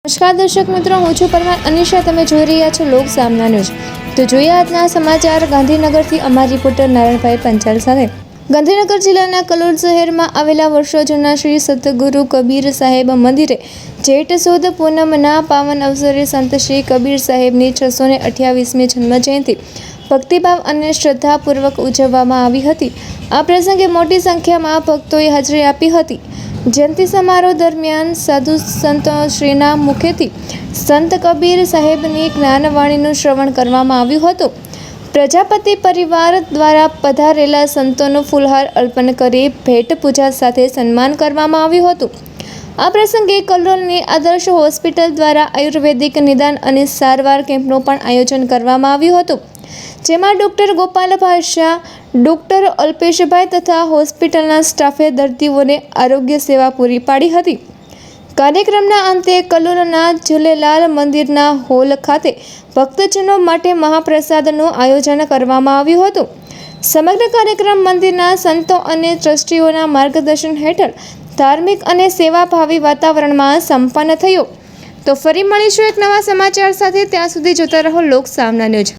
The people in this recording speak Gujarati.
નમસ્કાર દર્શક મિત્રો, હું છું પરમાર અનિશા. તમે જોઈ રહ્યા છો લોક સામના ન્યૂઝ. તો જોઈએ આજના સમાચાર ગાંધીનગરથી અમારા રિપોર્ટર નારાયણભાઈ પંચાલ સાથે. ગાંધીનગર જિલ્લાના કલોલ શહેરમાં આવેલા વર્ષો જૂના શ્રી સતગુરુ કબીર સાહેબ મંદિરે જેઠ સુદ પૂનમના પાવન અવસરે સંત શ્રી કબીર સાહેબની 628મી જન્મજયંતિ ભક્તિભાવ અને શ્રદ્ધાપૂર્વક ઉજવવામાં આવી હતી. આ પ્રસંગે મોટી સંખ્યામાં ભક્તોએ હાજરી આપી હતી. જયંતિ સમારોહ દરમિયાન સાધુ સંતોશ્રીના મુખેથી સંત કબીર સાહેબની જ્ઞાનવાણીનું શ્રવણ કરવામાં આવ્યું હતું. પ્રજાપતિ પરિવાર દ્વારા પધારેલા સંતોનું ફૂલહાર અર્પણ કરી ભેટ પૂજા સાથે સન્માન કરવામાં આવ્યું હતું. આ પ્રસંગે કલોલની આદર્શ હોસ્પિટલ દ્વારા આયુર્વેદિક નિદાન અને સારવાર કેમ્પનું પણ આયોજન કરવામાં આવ્યું હતું, જેમાં ડૉક્ટર ગોપાલભાઈ શાહ, ડૉક્ટર અલ્પેશભાઈ તથા હોસ્પિટલના સ્ટાફે દર્દીઓને આરોગ્ય સેવા પૂરી પાડી હતી. કાર્યક્રમના અંતે કલોલના ઝૂલેલાલ મંદિરના હોલ ખાતે ભક્તજનો માટે મહાપ્રસાદનું આયોજન કરવામાં આવ્યું હતું. સમગ્ર કાર્યક્રમ મંદિરના સંતો અને ટ્રસ્ટીઓના માર્ગદર્શન હેઠળ ધાર્મિક અને સેવાભાવી વાતાવરણમાં સંપન્ન થયો. તો ફરી મળીશું એક નવા સમાચાર સાથે. ત્યાં સુધી જોતા રહો લોક સામના ન્યૂઝ.